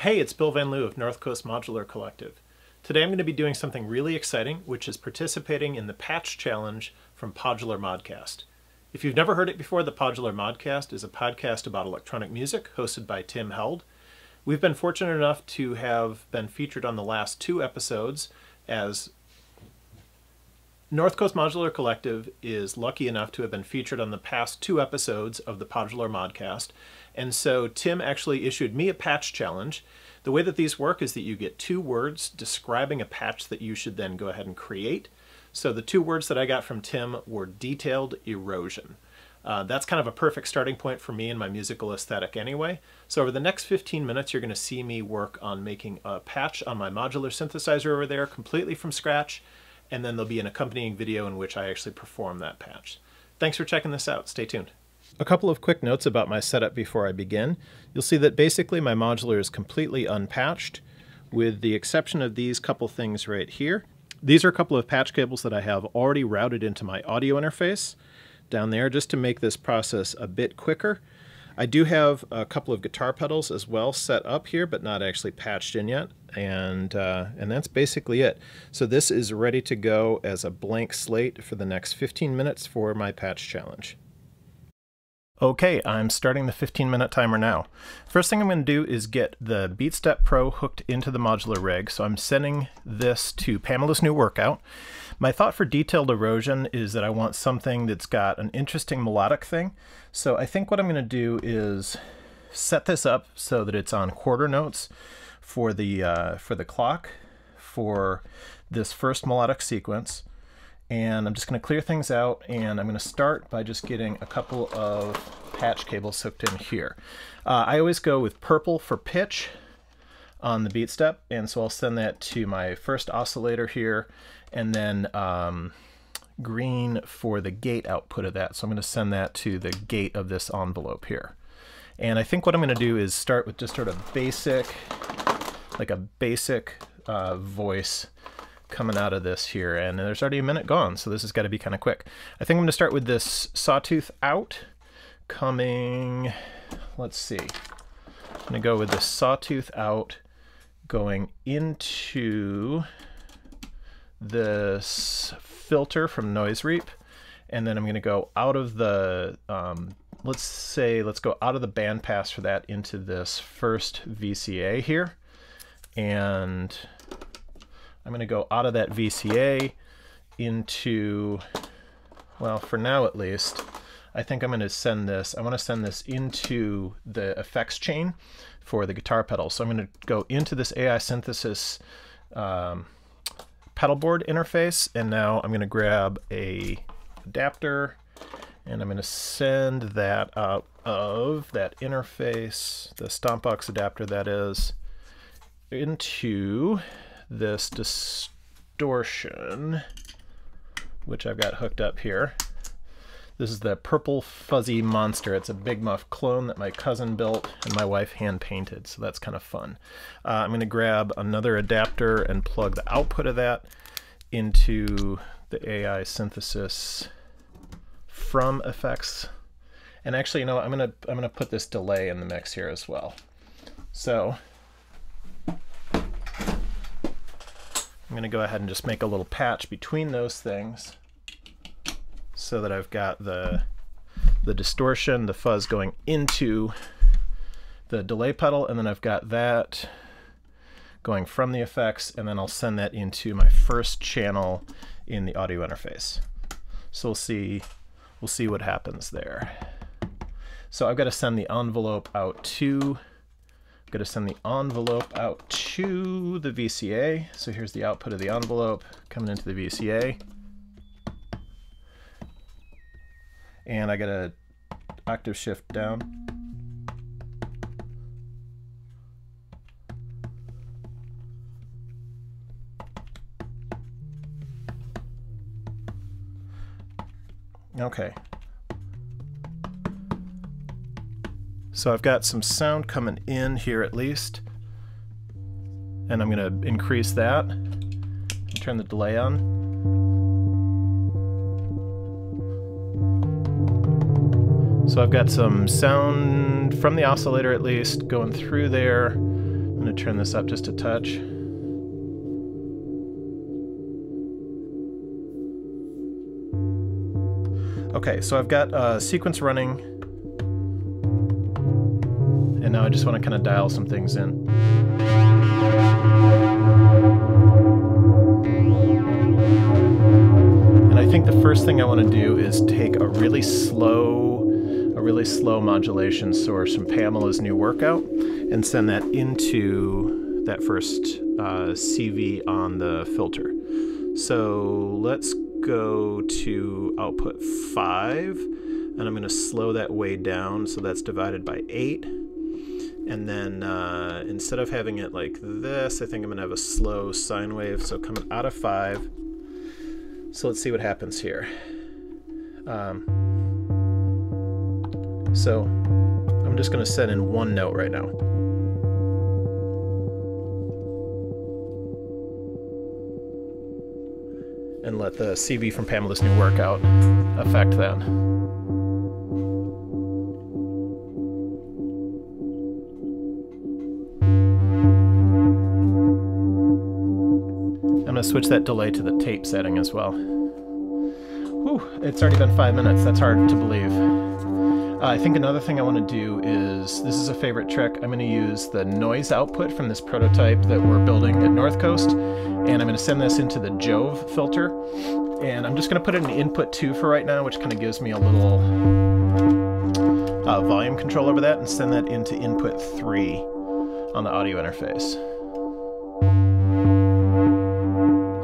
Hey, it's Bill Van Loo of Coast Modular Collective. Today I'm going to be doing something really exciting, which is participating in the Patch Challenge from Podular Modcast. If you've never heard it before, the Podular Modcast is a podcast about electronic music hosted by Tim Held. We've been fortunate enough to have been featured on the last 2 episodes, as Coast Modular Collective is lucky enough to have been featured on the past 2 episodes of the Podular Modcast. And so Tim actually issued me a patch challenge. The way that these work is that you get 2 words describing a patch that you should then go ahead and create. So the 2 words that I got from Tim were detailed erosion. That's kind of a perfect starting point for me and my musical aesthetic anyway. So over the next 15 minutes, you're going to see me work on making a patch on my modular synthesizer over there completely from scratch. And then there'll be an accompanying video in which I actually perform that patch. Thanks for checking this out. Stay tuned. A couple of quick notes about my setup before I begin. You'll see that basically my modular is completely unpatched, with the exception of these couple things right here. These are a couple of patch cables that I have already routed into my audio interface down there just to make this process a bit quicker. I do have a couple of guitar pedals as well set up here, but not actually patched in yet, and that's basically it. So this is ready to go as a blank slate for the next 15 minutes for my patch challenge. Okay, I'm starting the 15-minute timer now. First thing I'm going to do is get the BeatStep Pro hooked into the modular rig, so I'm sending this to Pamela's new workout. My thought for detailed erosion is that I want something that's got an interesting melodic thing. So I think what I'm going to do is set this up so that it's on quarter notes for the clock for this first melodic sequence. And I'm just going to clear things out, and I'm going to start by just getting a couple of patch cables hooked in here. I always go with purple for pitch on the beat step, and so I'll send that to my first oscillator here, and then green for the gate output of that. So I'm going to send that to the gate of this envelope here. And I think what I'm going to do is start with just sort of basic, like a basic voice coming out of this here, and there's already a minute gone, so this has got to be kind of quick. I think I'm going to start with this sawtooth out coming, let's see, I'm going to go with the sawtooth out going into this filter from Noise Reap, and then I'm going to go out of the, let's go out of the bandpass for that into this first VCA here, and I'm going to go out of that VCA into, well, for now at least, I think I'm going to send this, I want to send this into the effects chain for the guitar pedal. So I'm going to go into this AI synthesis pedal board interface, and now I'm going to grab a adapter, and I'm going to send that out of that interface, the Stompbox adapter that is, into this distortion, which I've got hooked up here. This is the Purple Fuzzy Monster. It's a Big Muff clone that my cousin built and my wife hand painted, so that's kind of fun. I'm going to grab another adapter and plug the output of that into the AI synthesis from effects. And actually, you know, I'm gonna put this delay in the mix here as well. So I'm going to go ahead and just make a little patch between those things so that I've got the distortion, the fuzz going into the delay pedal, and then I've got that going from the effects, and then I'll send that into my first channel in the audio interface. So we'll see what happens there. So I've got to send the envelope out to I'm going to send the envelope out to the VCA. So here's the output of the envelope coming into the VCA. And I got to octave shift down. Okay. So I've got some sound coming in here at least, and I'm going to increase that, turn the delay on. So I've got some sound from the oscillator at least going through there. I'm going going to turn this up just a touch. Okay, so I've got a sequence running, and now I just want to kind of dial some things in. And I think the first thing I want to do is take a really slow modulation source from Pamela's new workout and send that into that first CV on the filter. So let's go to output 5, and I'm going to slow that way down, so that's divided by 8. And then instead of having it like this, I think I'm going to have a slow sine wave, so coming out of 5. So let's see what happens here. So I'm just going to set in one note right now. And let the CV from Pamela's new workout affect that. I'm going to switch that delay to the tape setting as well. Whew, it's already been 5 minutes. That's hard to believe. I think another thing I want to do is, this is a favorite trick, I'm going to use the noise output from this prototype that we're building at North Coast, and I'm going to send this into the Jove filter, and I'm just going to put it in input 2 for right now, which kind of gives me a little volume control over that, and send that into input 3 on the audio interface.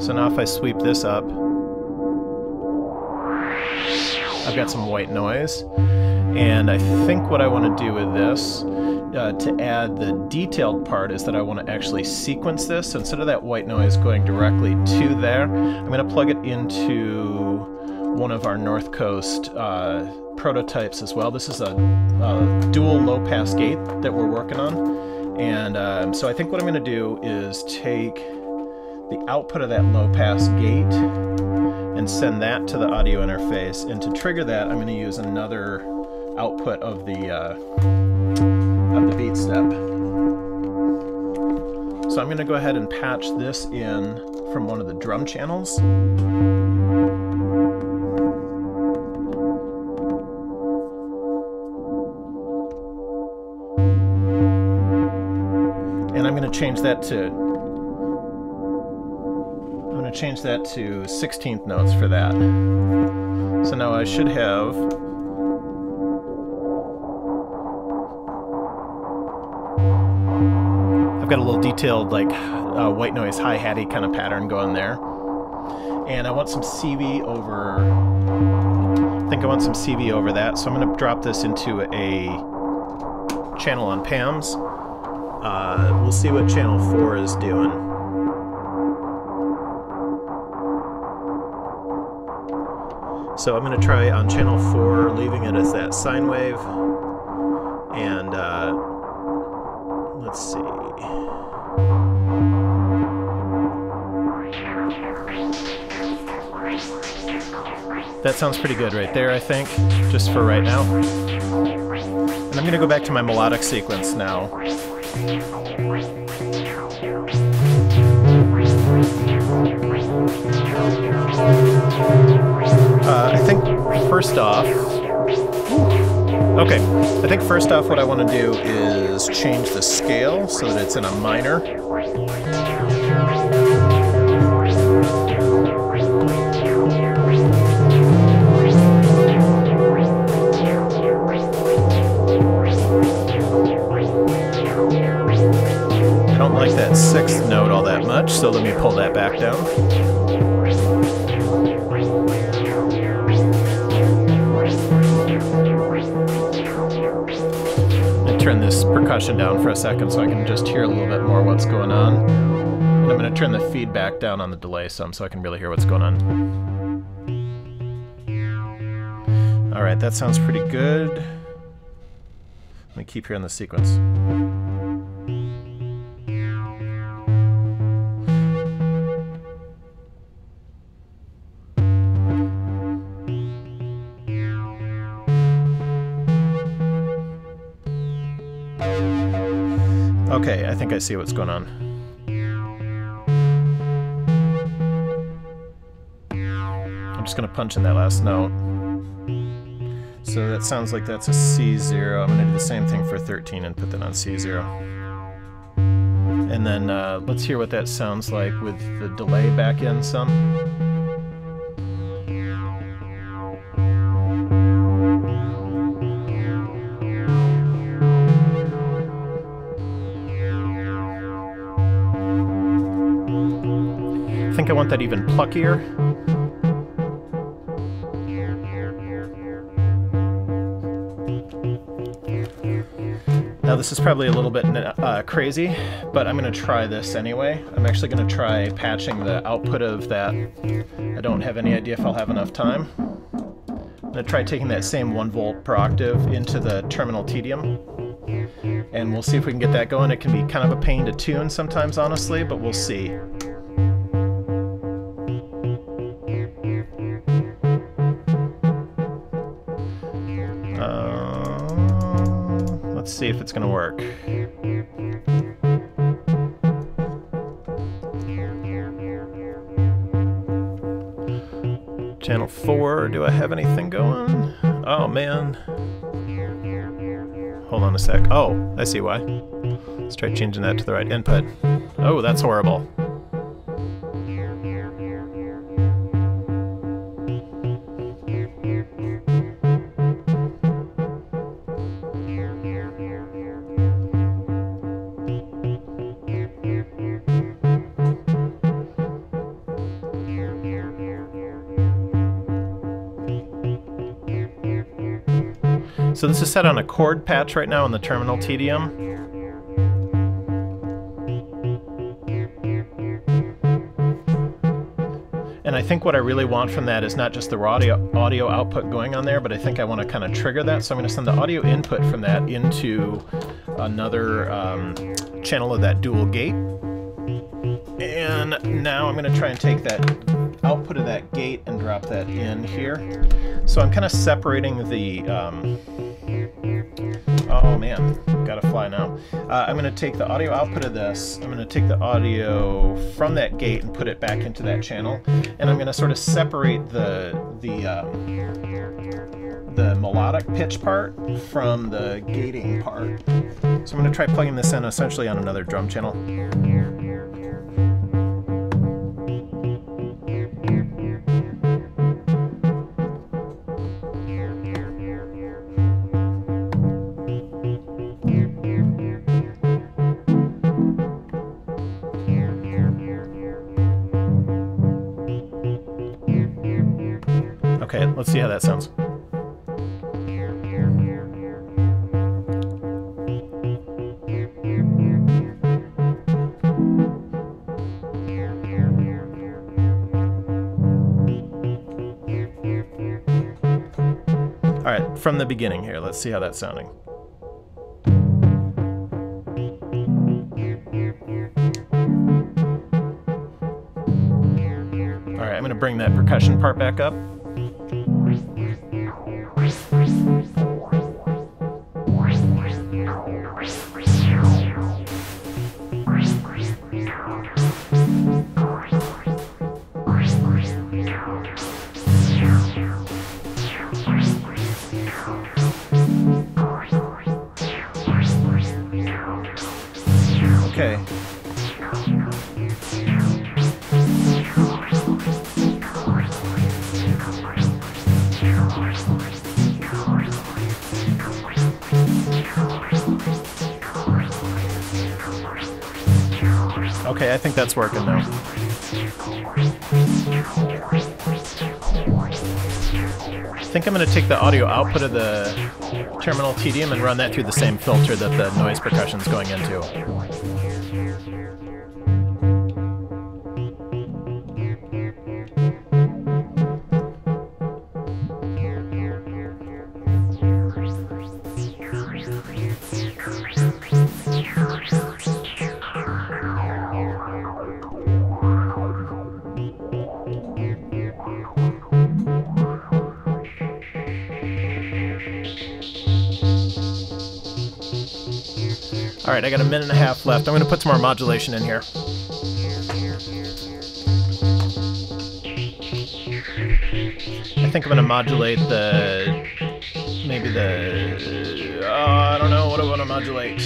So now if I sweep this up, I've got some white noise. And I think what I want to do with this, to add the detailed part, is that I want to actually sequence this. So instead of that white noise going directly to there, I'm going to plug it into one of our North Coast prototypes as well. This is a dual low-pass gate that we're working on. And so I think what I'm going to do is take the output of that low-pass gate and send that to the audio interface. And to trigger that, I'm going to use another output of the beat step. So I'm going to go ahead and patch this in from one of the drum channels. And I'm going to change that to 16th notes for that. So now I should have I've got a little detailed, like, white noise hi-hatty kind of pattern going there. And I want some CV over, I think I want some CV over that, so I'm going to drop this into a channel on Pam's. We'll see what channel 4 is doing. So I'm going to try on channel 4, leaving it as that sine wave, and let's see. That sounds pretty good right there, I think, just for right now. And I'm going to go back to my melodic sequence now. I think first off, what I want to do is change the scale so that it's in a minor. I don't like that 6th note all that much, so let me pull that back down. Turn this percussion down for a second so I can just hear a little bit more what's going on. And I'm going to turn the feedback down on the delay some so I can really hear what's going on. Alright, that sounds pretty good. Let me keep hearing the sequence. Okay, I think I see what's going on. I'm just going to punch in that last note. So that sounds like that's a C0. I'm going to do the same thing for 13 and put that on C0. And then let's hear what that sounds like with the delay back in some. I think I want that even pluckier. Now this is probably a little bit crazy, but I'm going to try this anyway. I'm actually going to try patching the output of that. I don't have any idea if I'll have enough time. I'm going to try taking that same 1 volt per octave into the terminal tedium, and we'll see if we can get that going. It can be kind of a pain to tune sometimes, honestly, but we'll see. Let's see if it's going to work. Channel 4, do I have anything going? Oh man. Hold on a sec. Oh, I see why. Let's try changing that to the right input. Oh, that's horrible. So this is set on a chord patch right now on the terminal tedium. And I think what I really want from that is not just the raw audio output going on there, but I think I want to kind of trigger that. So I'm going to send the audio input from that into another channel of that dual gate. And now I'm going to try and take that output of that gate and drop that in here. So I'm kind of separating the, oh man, gotta fly now. I'm going to take the audio output of this, I'm going to take the audio from that gate and put it back into that channel, and I'm going to sort of separate the melodic pitch part from the gating part. So I'm going to try plugging this in essentially on another drum channel. Okay, let's see how that sounds. All right, from the beginning here, let's see how that's sounding. All right, I'm going to bring that percussion part back up. Okay. Okay, I think that's working now. I think I'm going to take the audio output of the terminal tedium and run that through the same filter that the noise percussion is going into. right, I got a minute and a half left. I'm going to put some more modulation in here. I think I'm going to modulate maybe I don't know what I want to modulate.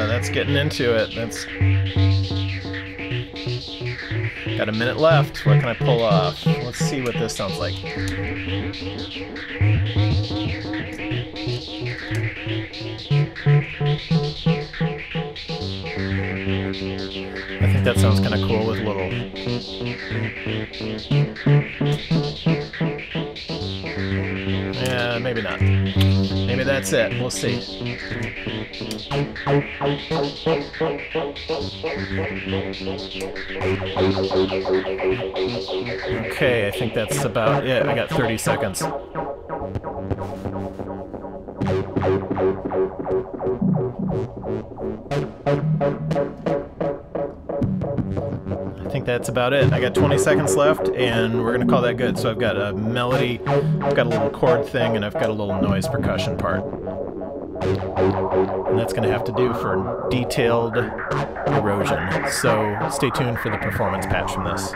That's getting into it. Got a minute left. What can I pull off? Let's see what this sounds like. I think that sounds kind of cool with a little... Yeah, maybe not. Maybe that's it. We'll see. Okay, I think that's about it. I got 30 seconds. I think that's about it. I got 20 seconds left, and we're going to call that good. So I've got a melody, I've got a little chord thing, and I've got a little noise percussion part. And that's going to have to do for detailed erosion. So stay tuned for the performance patch from this.